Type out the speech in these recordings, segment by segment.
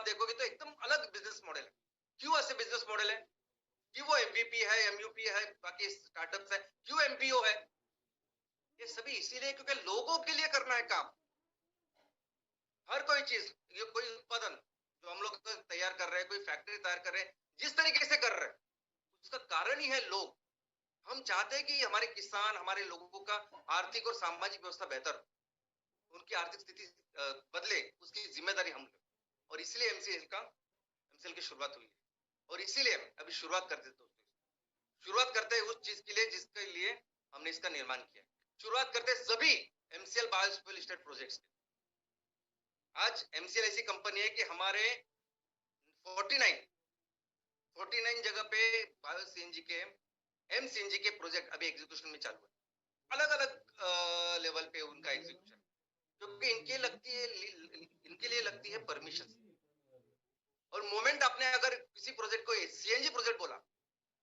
आप देखोगे तो एकदम अलग बिजनेस मॉडल है। क्यों ऐसे बिजनेस मॉडल है? कि वो एमवीपी है, एमयूपी है, बाकी स्टार्टअप्स है, क्यों एमपीओ है? ये सभी इसीलिए क्योंकि लोगों के लिए करना है काम। हर कोई चीज, ये कोई उत्पादन जो हम लोग तैयार कर रहे हैं, कोई फैक्ट्री तैयार कर रहे हैं, जिस तरीके से कर रहे हैं उसका कारण ही है लोग। हम चाहते हैं कि हमारे किसान, हमारे लोगों का आर्थिक और सामाजिक व्यवस्था बेहतर हो, उनकी आर्थिक स्थिति बदले, उसकी जिम्मेदारी हम लें। और इसलिए एमसीएल की शुरुआत हुई है। और इसीलिए अभी शुरुआत करते हैं दोस्तों, शुरुआत करते हैं उस चीज के लिए जिसके लिए हमने इसका निर्माण किया। शुरुआत करते हैं सभी एमसीएल बायोफ्यूल स्टेट प्रोजेक्ट्स के। आज एमसीएल ऐसी कंपनी है कि हमारे 49 जगह पे बायो सीएनजी के, एम सीएनजी के प्रोजेक्ट अभी एग्जीक्यूशन में चालू है। अलग अलग लेवल पे उनका एग्जीक्यूशन, क्योंकि इनके लिए लगती है परमिशन। और मोमेंट आपने अगर किसी प्रोजेक्ट को सीएनजी प्रोजेक्ट बोला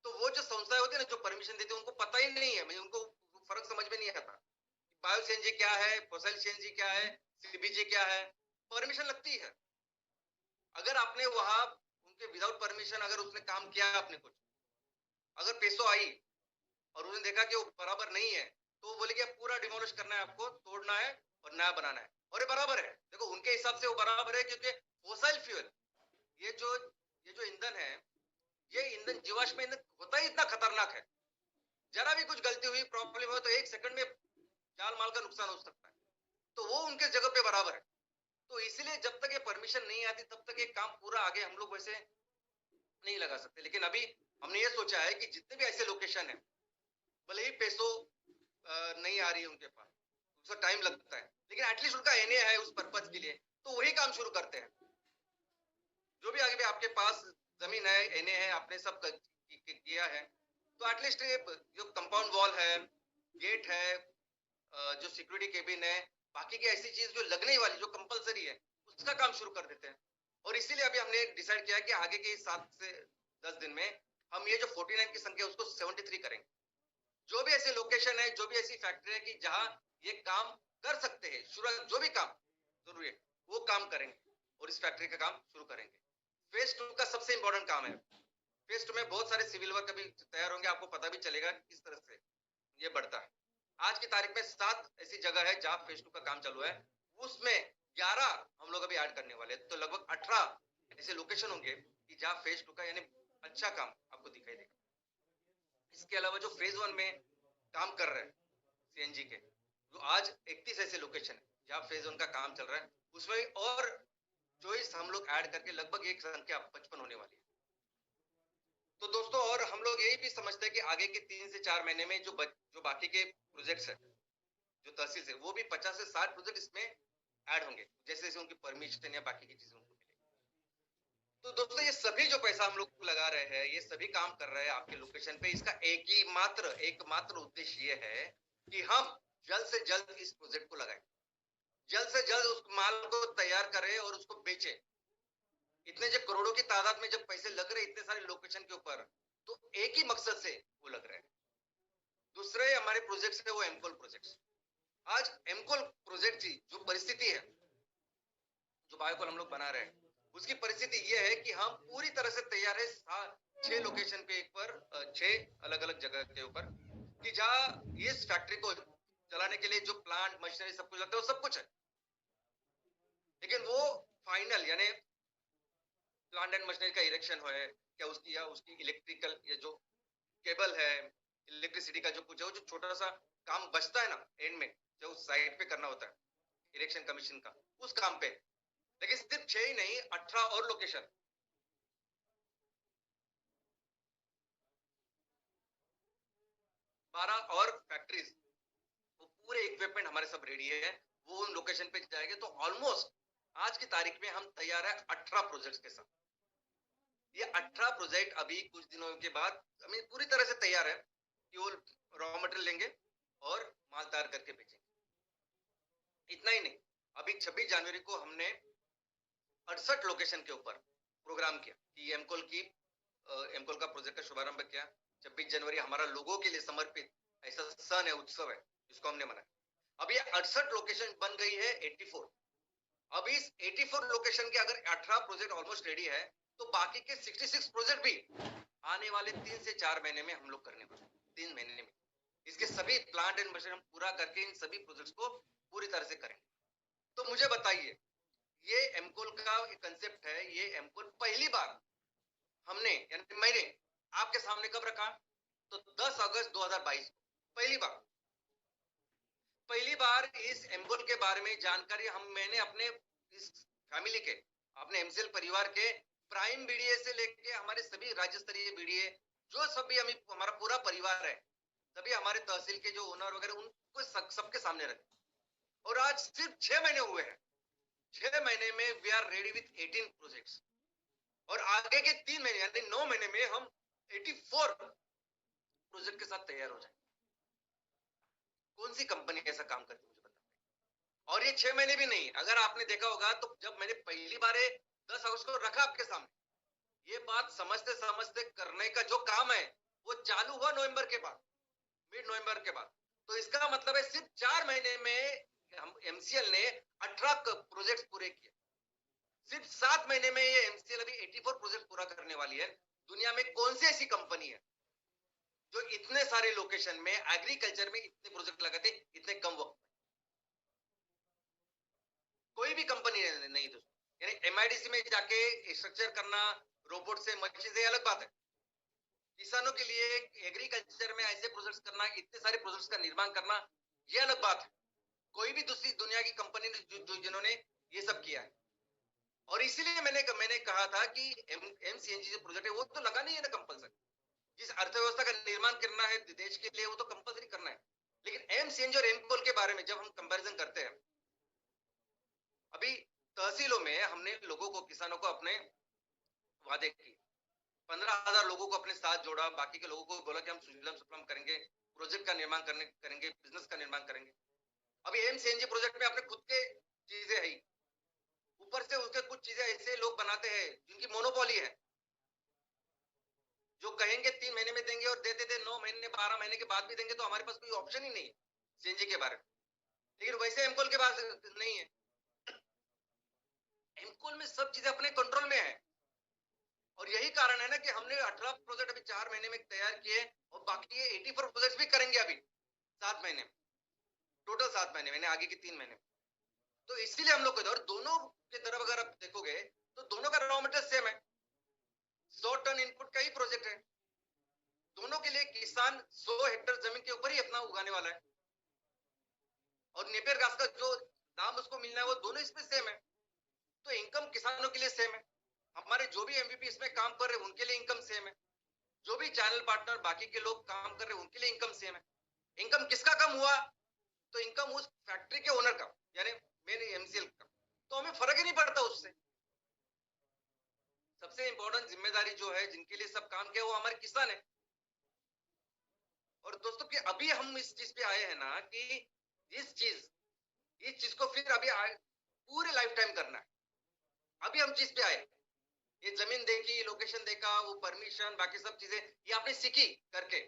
तो वो जो संस्थाएं होती है ना जो परमिशन देती है, उनको पता ही नहीं है, मतलब उनको फर्क समझ में नहीं आता बायो सीएनजी क्या है, फोसिल सीएनजी क्या है, सीबीजी क्या है। परमिशन लगती है। अगर आपने वहां उनके विदाउट परमिशन अगर उसने काम किया, आपने कुछ अगर पेसो आई और उन्होंने देखा कि वो बराबर नहीं है, तो वो बोले कि पूरा डिमोलिश करना है, आपको तोड़ना है और नया बनाना है। और ये बराबर है, देखो उनके हिसाब से वो बराबर है, क्योंकि फोसिल फ्यूल, ये जो ईंधन है, ये ईंधन जीवाश्म ईंधन होता ही इतना खतरनाक है। जरा भी कुछ गलती हुई, प्रॉब्लम हो, तो 1 सेकंड में जान माल का नुकसान हो सकता है। तो वो उनके जगह पे बराबर है। तो इसलिए जब तक ये परमिशन नहीं आती तब तक ये काम पूरा आगे हम लोग वैसे नहीं लगा सकते। लेकिन अभी हमने ये सोचा है कि जितने भी ऐसे लोकेशन है, भले ही पैसों नहीं आ रही है उनके पास, उसका टाइम लगता है, लेकिन एटलीस्ट उनका एनए है उस पर्पज के लिए, तो वही काम शुरू करते हैं। जो भी आगे भी आपके पास जमीन है, एनए है, आपने सब किया है, तो एटलीस्ट जो कंपाउंड वॉल है, गेट है, जो सिक्योरिटी केबिन है, बाकी की ऐसी चीज जो लगने वाली, जो कंपलसरी है, उसका काम शुरू कर देते हैं। और इसीलिए अभी हमने डिसाइड किया कि आगे के 7 से 10 दिन में हम ये जो 49 की संख्या उसको 73 करेंगे। जो भी ऐसे लोकेशन है, जो भी ऐसी फैक्ट्री है कि जहां ये काम कर सकते हैं, शुरुआत जो भी काम जरूरी है वो काम करेंगे और इस फैक्ट्री का काम शुरू करेंगे। फेज 2 का सबसे इंपॉर्टेंट काम है। फेज 2 में बहुत सारे सिविल वर्क अभी तैयार होंगे, आपको पता भी चलेगा किस तरह से ये बढ़ता है। आज की तारीख में 7 ऐसी जगह है जहां फेज 2 का काम चालू है, उसमें 11 हम लोग अभी ऐड करने वाले हैं। तो लगभग 18 ऐसे लोकेशन होंगे कि जहां फेज 2 का यानी अच्छा काम आपको दिखाई देगा। इसके अलावा जो फेज 1 में काम कर रहे हैं सीएनजी के, जो आज 31 ऐसे लोकेशन है जहां फेज 1 का काम चल रहा है, उसमें और चॉइस हम लोग ऐड करके लगभग एक संख्या 55 होने वाली है। तो दोस्तों, और हम लोग यही भी समझते हैं कि आगे के 3 से 4 महीने में जो बाकी के प्रोजेक्ट्स है, जो तहसील से, वो भी 50 से 60 प्रोजेक्ट इसमें ऐड होंगे, जैसे जैसे उनकी परमिशन या बाकी की चीजें उनको मिलेगी। तो दोस्तों, ये सभी जो पैसा हम लोग लगा रहे हैं, ये सभी काम कर रहे हैं आपके लोकेशन पे, इसका एकमात्र उद्देश्य ये है कि हम जल्द से जल्द इस प्रोजेक्ट को लगाएं, जल्द से जल्द उस माल को तैयार करें और उसको बेचें। इतने जब करोड़ों की तादाद में जब पैसे लग रहे इतने सारे लोकेशन के ऊपर, तो एक ही मकसद से वो लग रहे हैं। दूसरे हमारे प्रोजेक्ट्स है वो एमकोल प्रोजेक्ट्स। आज एमकोल प्रोजेक्ट की जो परिस्थिति है, जो बायोकोल हम लोग बना रहे हैं, उसकी परिस्थिति ये है कि हम पूरी तरह से तैयार है 6 लोकेशन पे, एक पर 6 अलग अलग जगह के ऊपर, कि जहां इस फैक्ट्री को चलाने के लिए जो प्लांट मशीनरी सब कुछ लगता है वो सब कुछ है। लेकिन वो फाइनल यानी प्लांट एंड मशीनरी का इरेक्शन है क्या, उसकी इलेक्ट्रिकल ये जो केबल है, इलेक्ट्रिसिटी का जो कुछ है, वो जो छोटा सा काम बचता है ना एंड में, जो उस साइड पे करना होता है इरेक्शन कमीशन का, उस काम पे। लेकिन सिर्फ 6 ही नहीं, 18 और लोकेशन, 12 और फैक्ट्रीज, वो पूरे इक्विपमेंट हमारे सब रेडी है, वो उन लोकेशन पे जाएंगे। तो ऑलमोस्ट आज की तारीख में हम तैयार है 18 प्रोजेक्ट्स के साथ। ये 18 प्रोजेक्ट अभी कुछ दिनों के बाद हमें पूरी तरह से तैयार है कि वो रॉ मटेरियल लेंगे और माल तैयार करके बेचेंगे। इतना ही नहीं, अभी 26 जनवरी को हमने 68 लोकेशन के ऊपर प्रोग्राम किया कि एमकोल का प्रोजेक्ट का शुभारंभ किया। 26 जनवरी हमारा लोगों के लिए समर्पित ऐसा सन है, उत्सव है, जिसको हमने मनाया। अब ये 68 लोकेशन बन गई है 84। अब इस 84 लोकेशन के अगर 18 प्रोजेक्ट ऑलमोस्ट रेडी है, तो बाकी के 66 प्रोजेक्ट भी आने वाले 3 से 4 महीने में हम लोग करने वाले हैं। 3 महीने में इसके सभी प्लांट एंड मशीन हम पूरा करके इन सभी प्रोजेक्ट्स को पूरी तरह से करेंगे। तो मुझे बताइए, ये एमकोल का कंसेप्ट है, ये एमकोल पहली बार हमने यानी मैंने आपके सामने कब रखा? तो 10 अगस्त 2022 पहली बार इस एमकोल के बारे में जानकारी मैंने अपने इस फैमिली के, अपने एमसीएल परिवार के प्राइम बीडीए से लेके हमारे सभी राज्य स्तरीय बीडीए, जो सभी हमारा पूरा परिवार है, सभी हमारे तहसील के जो ओनर वगैरह, उनको सबके सामने रखे। और आज सिर्फ 6 महीने हुए हैं, 6 महीने में we are ready with 18 projects, और आगे के 3 महीने यानी 9 महीने में हम 84 प्रोजेक्ट के साथ तैयार हो जाए। कौन सी कंपनी ऐसा काम करती है, मुझे बताइए। और ये 6 महीने भी नहीं, अगर आपने देखा होगा तो जब मैंने पहली बार 10 अगस्त को रखा आपके सामने, ये बात समझते समझते करने का जो काम है वो चालू हुआ नवंबर के बाद, मिड नवंबर के बाद। तो इसका मतलब है सिर्फ 4 महीने में हम एमसीएल ने 18 प्रोजेक्ट्स पूरे किए। सिर्फ 7 महीने में ये एमसीएल अभी 84 प्रोजेक्ट पूरा करने वाली है। दुनिया में कौन सी ऐसी कंपनी है जो इतने सारे लोकेशन में एग्रीकल्चर में इतने प्रोजेक्ट लगाते इतने कम वक्त? कोई भी कंपनी नहीं दोस्तों। यानी एमआईडीसी में जाके स्ट्रक्चर करना रोबोट से, मशीन से अलग बात है। किसानों के लिए एग्रीकल्चर में ऐसे प्रोजेक्ट्स करना, इतने सारे प्रोजेक्ट्स का निर्माण करना, ये अलग बात है। कोई भी दूसरी दुनिया की कंपनी ने जिन्होंने ये सब किया है। और इसीलिए मैंने कहा था कि एमसीएनजी जो प्रोजेक्ट है वो तो लगाना ही है ना कंपल्सरी। जिस अर्थव्यवस्था का निर्माण करना है देश के लिए वो तो कंपल्सरी करना है। लेकिन एमसीएनजी और एमकोल के बारे में जब हम कंपैरिजन करते हैं, अभी तहसीलों में हमने लोगों को, किसानों को अपने वादे किए, 15,000 लोगों को अपने साथ जोड़ा, बाकी के लोगों को बोला कि हम सुजलम सुफलम करेंगे, प्रोजेक्ट का निर्माण करेंगे, बिजनेस का निर्माण करेंगे। अभी एमसीएनजी प्रोजेक्ट में अपने खुद के चीजें है, ऊपर से उसके कुछ चीजें ऐसे लोग बनाते हैं जिनकी मोनोपोली है, जो कहेंगे 3 महीने में देंगे और देते थे 9 महीने 12 महीने के बाद भी देंगे, तो हमारे पास कोई ऑप्शन ही नहीं है सीएनजी के बारे में। लेकिन वैसे एमकोल के पास नहीं है। एमकोल में सब चीजें अपने कंट्रोल में है, और यही कारण है ना कि हमने 18 प्रोजेक्ट अभी 4 महीने में तैयार किए, और बाकी ये 84 प्रोजेक्ट भी करेंगे अभी 7 महीने में, टोटल 7 महीने में, आगे के 3 महीने में। तो इसीलिए हम लोग को, और दोनों की तरफ अगर आप देखोगे तो दोनों का रॉ मटेरियल सेम है, 100 टन इनपुट का ही प्रोजेक्ट है। दोनों के लिए किसान 100 हेक्टेयर जमीन के ऊपर ही अपना उगाने वाला है, और नेपियर घास का जो दाम उसको मिलना है वो दोनों इसमें सेम है। तो इनकम किसानों के लिए सेम है, हमारे जो भी एमवीपी इसमें काम कर रहे हैं उनके लिए इनकम सेम है, जो भी चैनल पार्टनर बाकी के लोग काम कर रहे हैं उनके लिए इनकम सेम है। इनकम किसका कम हुआ? तो इनकम उस फैक्ट्री के ओनर का, यानी मेन एमसीएल का, तो हमें फर्क ही नहीं पड़ता उससे। सबसे इंपॉर्टेंट जिम्मेदारी जो है, जिनके लिए सब काम किया, वो हमारे किसान है। और दोस्तों कि अभी हम इस चीज पे आए हैं ना कि इस चीज को फिर अभी पूरे लाइफ टाइम करना है। अभी हम चीज पे आए, ये जमीन देखी, लोकेशन देखा, वो परमिशन, बाकी सब चीजें ये आपने सीखी करके,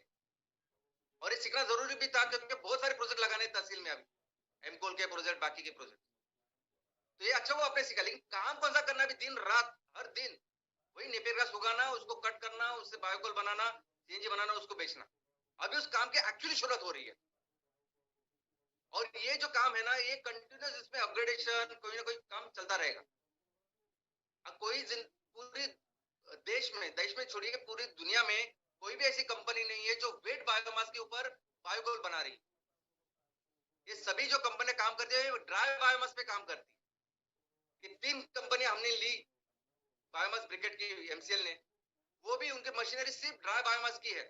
और ये सीखना जरूरी भी था क्योंकि बहुत सारे प्रोजेक्ट लगाने तहसील में अभी एमकोल के प्रोजेक्ट, बाकी के प्रोजेक्ट। तो ये अच्छा वो आपने सीखा, लेकिन काम कौन सा करना है? दिन रात हर दिन वही नेपियर घास उगाना, उसको कट करना, उससे बायोकोल बनाना, सीएनजी बनाना, उसको बेचना। अभी उस काम की एक्चुअली शुरुआत हो रही है, और ये जो काम है ना, ये कंटिन्यूस इसमें अपग्रेडेशन, कोई ना कोई काम चलता रहेगा। अब पूरी देश में छोड़िए, पूरी दुनिया में कोई भी ऐसी कंपनी नहीं है जो वेट बायोमास के ऊपर बायोकोल बना रही। ये सभी जो कंपनी काम करती है ड्राई बायोमास पे काम करती है। ये 3 कंपनी हमने ली बायोमास ब्रिकेट की, एमसीएल ने, वो भी उनकी मशीनरी सिर्फ ड्राई बायोमास की है।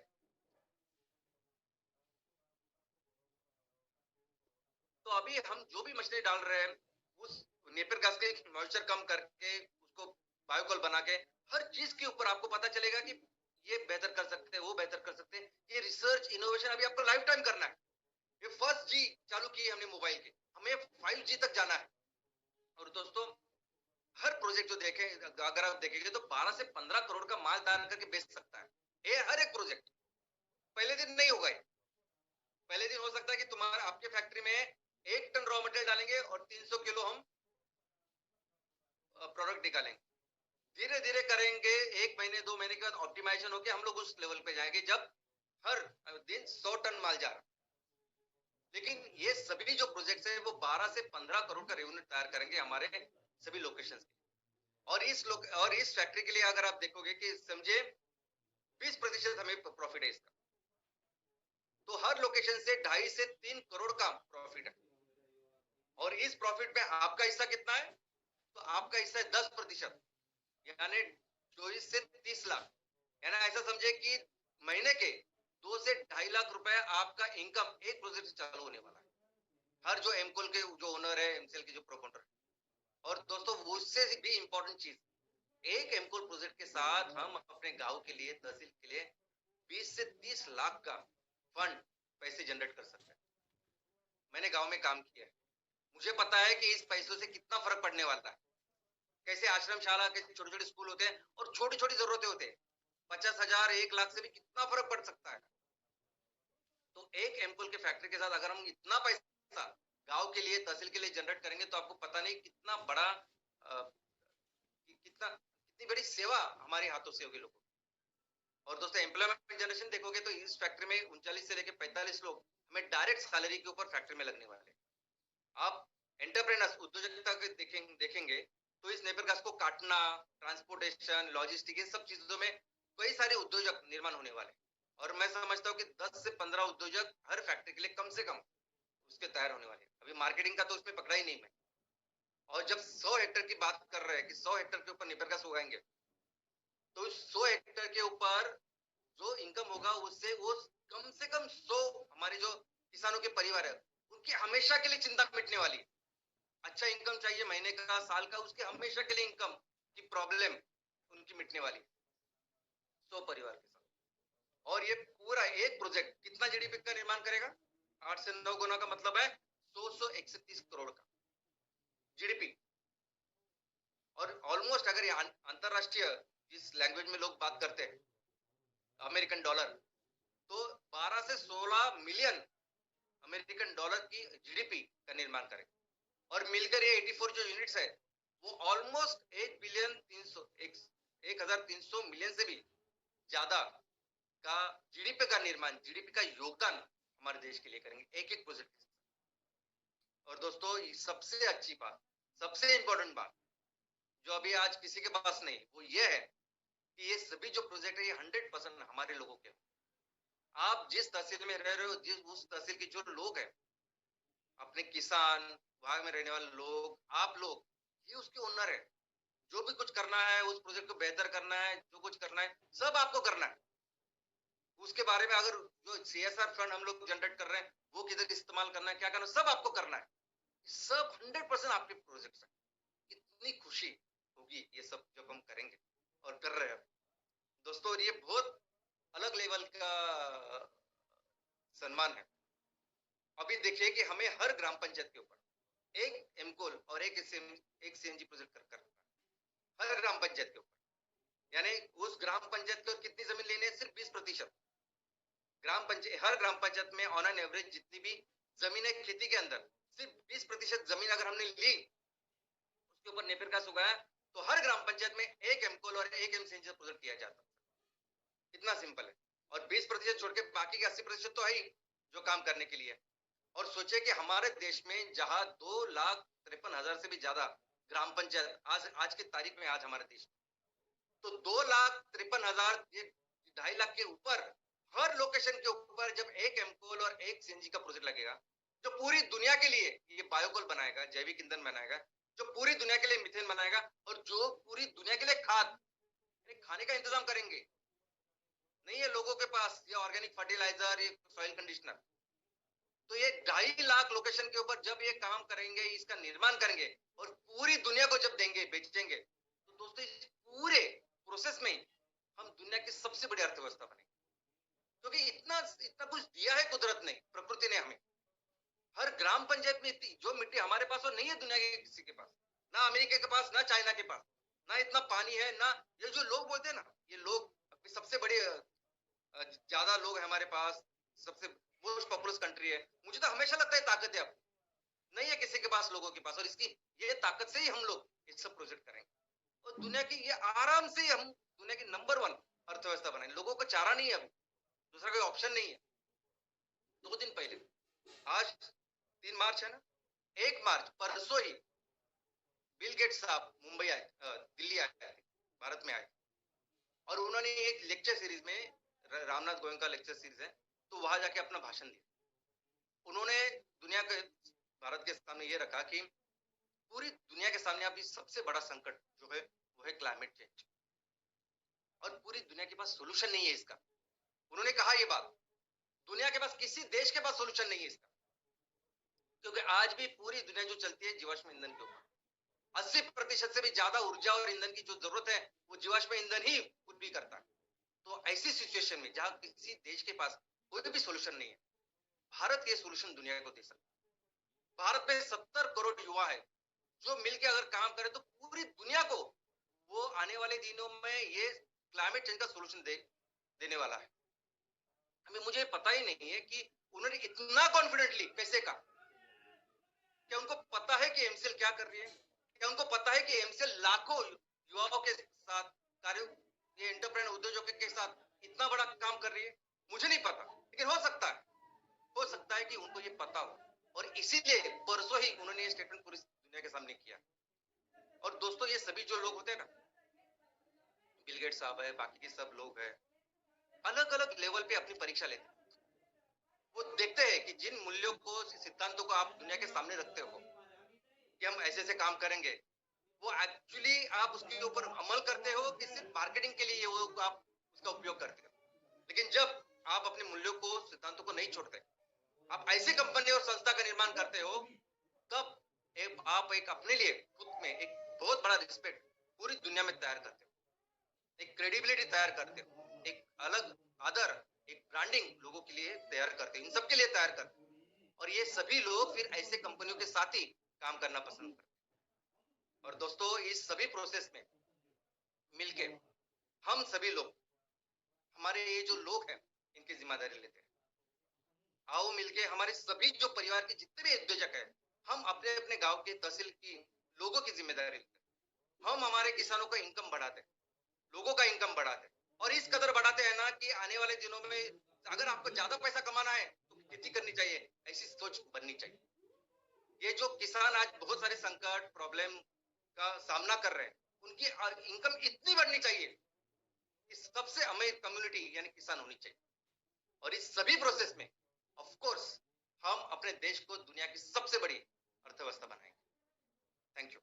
तो अभी हम जो भी मशीनरी डाल रहे हैं उस नेपियर घास के मॉइस्चर कम करके उसको बायोकोल बना के, हर चीज के ऊपर आपको पता चलेगा कि ये बेहतर कर सकते हैं, वो बेहतर कर सकते हैं। ये रिसर्च इनोवेशन अभी आपको लाइफ टाइम करना है। ये फर्स्ट जी चालू की है हमने मोबाइल के, हमें 5G तक जाना है। और दोस्तों हर प्रोजेक्ट जो देखें, अगर आप देखेंगे तो 12 से 15 करोड़ का माल तैयार करके बेच सकता है ये हर एक प्रोजेक्ट। पहले दिन नहीं होगा, पहले दिन हो सकता है कि तुम्हारा आपके फैक्ट्री में 1 टन रॉ मटेरियल डालेंगे और 300 किलो हम प्रोडक्ट निकालेंगे, धीरे धीरे करेंगे, 1 महीने 2 महीने के बाद ऑप्टिमाइजेशन होके हम लोग उस लेवल पे जाएंगे जब हर दिन 100 टन माल जा रहा। लेकिन ये सभी जो प्रोजेक्ट्स है वो 12 से 15 करोड़ का रेवेन्यू तैयार करेंगे हमारे सभी लोकेशंस के। और इस फैक्ट्री के लिए अगर आप देखोगे कि समझे 20% हमें प्रॉफिट है इसका, तो हर लोकेशन से 2.5 से 3 करोड़ का प्रॉफिट है। और इस प्रॉफिट में आपका हिस्सा कितना है? तो आपका हिस्सा है 10%, यानी 24 से 30 लाख। यानी ऐसा समझे कि महीने के 2 से 2.5 लाख रुपए आपका इनकम एक प्रोजेक्ट से चालू होने वाला है, हर जो एमकोल के जो ओनर है, एमसीएल के जो प्रोमोटर है। और दोस्तों उससे भी इंपॉर्टेंट चीज, एक एमकोल प्रोजेक्ट के साथ हम अपने गांव के लिए, तहसील के लिए 20 से 30 लाख का फंड पैसे जनरेट कर सकते हैं। मैंने गांव में काम किया है, मुझे पता है कि इस पैसों से कितना फर्क पड़ने वाला है। कैसे आश्रमशाला के छोटे छोटे स्कूल होते हैं और छोटी छोटी जरूरतें होते हैं, 50,000 1 लाख से भी कितना फर्क पड़ सकता है। तो एक एमकोल के फैक्ट्री के साथ अगर हम इतना पैसा गांव के लिए, तहसील के लिए जनरेट करेंगे तो आपको पता नहीं कितना बड़ा कितनी बड़ी सेवा हमारे हाथों से होगी लोगों। और दोस्तों एम्प्लॉयमेंट जनरेशन देखोगे तो इस फैक्ट्री में 39 से लेकर 45 लोग हमें डायरेक्ट सैलरी के ऊपर फैक्ट्री में लगने वाले। आप एंटरप्रेनर्स, उद्योजकता के देखेंगे तो इस नेपियर घास को काटना, ट्रांसपोर्टेशन, लॉजिस्टिक, ये सब चीजों में कई सारे उद्योजक निर्माण होने वाले। और मैं समझता हूँ कि 10 से 15 उद्योजक हर फैक्ट्री के लिए कम से कम उसके तैयार होने वाले। अभी मार्केटिंग का तो उसमें पकड़ा ही नहीं मैं। और जब 100 हेक्टेयर की बात कर रहे हैं कि 100 हेक्टेयर के ऊपर नेपियर घास उगाएंगे, तो 100 हेक्टेयर के ऊपर जो इनकम होगा उससे वो कम से कम 100 हमारे जो किसानों के परिवार है उनकी हमेशा के लिए चिंता मिटने वाली है। अच्छा इनकम चाहिए महीने का, साल का, उसके हमेशा के लिए इनकम की प्रॉब्लम उनकी मिटने वाली 100 परिवार के साथ। और ये पूरा एक प्रोजेक्ट कितना जीडीपी का निर्माण करेगा? 8 से 9 गुना का मतलब है 131 करोड़ का जीडीपी। और ऑलमोस्ट अगर ये अंतरराष्ट्रीय जिस लैंग्वेज में लोग बात करते हैं, अमेरिकन डॉलर, तो 12 से 16 मिलियन अमेरिकन डॉलर की जीडीपी का निर्माण करेगा। और मिलकर ये 84 जो यूनिट्स है वो ऑलमोस्ट 1,300 मिलियन से भी ज्यादा का जीडीपी का निर्माण, जीडीपी का योगदान हमारे देश के लिए करेंगे एक एक प्रोजेक्ट के साथ। और दोस्तों सबसे अच्छी बात, सबसे इंपॉर्टेंट बात जो अभी आज किसी के पास नहीं, वो ये है कि ये सभी जो प्रोजेक्ट है ये 100% हमारे लोगों के। आप जिस तहसील में रह रहे हो, जिस उस तहसील के जो लोग हैं, अपने किसान, वहां में रहने वाले लोग, आप लोग ये उसके ओनर है। जो भी कुछ करना है, उस प्रोजेक्ट को बेहतर करना है, जो कुछ करना है सब आपको करना है। उसके बारे में अगर जो सीएसआर फंड हम लोग जनरेट कर रहे हैं वो किधर इस्तेमाल करना है, क्या करना है, सब आपको करना है। सब 100% आपके प्रोजेक्ट है। कितनी खुशी होगी ये सब जब हम करेंगे और कर रहे हैं दोस्तों। ये बहुत अलग लेवल का सम्मान है। अभी देखिए कि हमें हर ग्राम पंचायत के ऊपर एक एमकोल और एक सीएनजी प्रोजेक्ट कर हर ग्राम पंचायत के ऊपर। यानी उस ग्राम पंचायत को कितनी जमीन लेनी है? सिर्फ 20%। हर ग्राम पंचायत में ऑन एन एवरेज जितनी भी जमीन है खेती के अंदर, सिर्फ 20% जमीन अगर हमने ली, उसके ऊपर नेपियर घास उगाया, तो हर ग्राम पंचायत में एक एमकोल और एक सीएनजी प्रोजेक्ट किया जाता है। इतना सिंपल है। और 20% छोड़ के बाकी के 80% तो है ही जो काम करने के लिए। और सोचे कि हमारे देश में जहां 2,53,000 से भी ज्यादा ग्राम पंचायत आज की तारीख में, आज हमारे देश में तो 2,53,000, 2.5 लाख के ऊपर हर लोकेशन के ऊपर जब एक एमकोल और एक सीएनजी का प्रोजेक्ट लगेगा, जो पूरी दुनिया के लिए ये बायोकोल बनाएगा, जैविक ईंधन बनाएगा, जो पूरी दुनिया के लिए मीथेन बनाएगा, और जो पूरी दुनिया के लिए खाने का इंतजाम करेंगे। नहीं है लोगों के पास ये ऑर्गेनिक फर्टिलाइजर, ये सॉइल कंडीशनर, तो ये 2.5 लाख लोकेशन के ऊपर जब ये काम करेंगे, इसका निर्माण करेंगे और पूरी दुनिया को जब देंगे, बेचेंगे, तो दोस्तों इस पूरे प्रोसेस में हम दुनिया की सबसे बड़ी अर्थव्यवस्था बनेंगे। क्योंकि इतना कुछ दिया है कुदरत ने, प्रकृति ने हमें। हर ग्राम पंचायत में इतनी जो मिट्टी हमारे पास हो नहीं है दुनिया के किसी के पास, ना अमेरिका के पास, ना चाइना के पास, ना इतना पानी है, ना ये जो लोग बोलते हैं ना, ये लोग सबसे बड़े ज्यादा लोग है हमारे पास, सबसे मोस्ट पॉपुलस कंट्री है। मुझे तो हमेशा लगता है ताकत है, अब नहीं है किसी के पास, लोगों के पास। और इसकी ये ताकत से ही हम लोग ये सब प्रोजेक्ट करेंगे और दुनिया की ये आराम से हम दुनिया की नंबर 1 अर्थव्यवस्था बनाएंगे। लोगों को चारा नहीं है, अभी दूसरा कोई ऑप्शन नहीं है। 2 दिन पहले, आज 3 मार्च है ना, 1 मार्च परसों ही बिल गेट्स साहब मुंबई आए, दिल्ली आए थे, भारत में आए और उन्होंने एक लेक्चर सीरीज में, रामनाथ गोयंका लेक्चर सीरीज है, तो वहां जाके अपना भाषण दिया। उन्होंने दुनिया के, भारत के सामने ये रखा कि पूरी दुनिया के सामने अभी सबसे बड़ा संकट जो है वो है क्लाइमेट चेंज और पूरी दुनिया के पास सोल्यूशन नहीं है इसका। उन्होंने कहा ये बात, दुनिया के पास किसी देश के पास सोल्यूशन नहीं है इसका, क्योंकि आज भी पूरी दुनिया जो चलती है जीवाश्म ईंधन के ऊपर। 80% से भी ज्यादा ऊर्जा और ईंधन की जो जरूरत है वो जीवाश्म ईंधन ही पूरी करता है। तो ऐसी सिचुएशन में जहां किसी देश के पास कोई भी सोल्यूशन नहीं है, भारत ये सोल्यूशन दुनिया को दे सकता है। भारत में 70 करोड़ युवा है जो मिलकर अगर काम करे तो पूरी दुनिया को वो आने वाले दिनों में ये क्लाइमेट चेंज का सोल्यूशन देने वाला है। हमें मुझे पता ही नहीं है कि उन्होंने इतना कॉन्फिडेंटली कैसे कहा। क्या उनको पता है कि एमसीएल क्या कर रही है? क्या उनको पता है कि एमसीएल लाखों युवाओं के साथ कार्य, ये एंटरप्रेन्योर उद्योजकों के साथ इतना बड़ा काम कर रही है? मुझे नहीं पता, लेकिन हो सकता है कि उनको ये पता हो और इसीलिए परसों ही उन्होंने ये स्टेटमेंट पूरी दुनिया के सामने किया। और दोस्तों ये सभी जो लोग होते हैं ना, बिल गेट्स साहब है, बाकी के सब लोग हैं, अलग अलग लेवल पे अपनी परीक्षा लेते हैं। वो देखते हैं कि जिन मूल्यों को, सिद्धांतों को आप दुनिया के सामने रखते हो कि हम ऐसे ऐसे काम करेंगे, वो एक्चुअली आप उसके ऊपर अमल करते हो कि सिर्फ मार्केटिंग के लिए वो आप उसका उपयोग करते हो। लेकिन जब आप अपने मूल्यों को, सिद्धांतों को नहीं छोड़ते, आप ऐसी कंपनी और संस्था का निर्माण करते हो, तब आप एक अपने लिए खुद में एक बहुत बड़ा रिस्पेक्ट पूरी दुनिया में तैयार करते हो, एक क्रेडिबिलिटी तैयार करते हो, एक अलग आदर, एक ब्रांडिंग लोगों के लिए तैयार करते हो, इन सबके लिए तैयार करते हो। और ये सभी लोग फिर ऐसे कंपनियों के साथ ही काम करना पसंद करते हैं। और दोस्तों इस सभी प्रोसेस में मिलके हम सभी लोग, हमारे ये जो लोग हैं, इनकी जिम्मेदारी लेते हैं। आओ मिलके हमारे सभी जो परिवार के जितने भी उद्योजक हैं, हम अपने अपने गांव के तहसील की लोगों की जिम्मेदारी लेते हैं। हम हमारे किसानों का इनकम बढ़ाते हैं, लोगों का इनकम बढ़ाते हैं और इस कदर बढ़ाते हैं ना कि आने वाले दिनों में अगर आपको ज्यादा पैसा कमाना है तो खेती करनी चाहिए, ऐसी सोच बननी चाहिए। ये जो किसान आज बहुत सारे संकट, प्रॉब्लम का सामना कर रहे हैं, उनकी इनकम इतनी बढ़नी चाहिए कि सबसे अमीर कम्युनिटी यानी किसान होनी चाहिए। और इस सभी प्रोसेस में ऑफ कोर्स हम अपने देश को दुनिया की सबसे बड़ी अर्थव्यवस्था बनाएंगे। Thank you.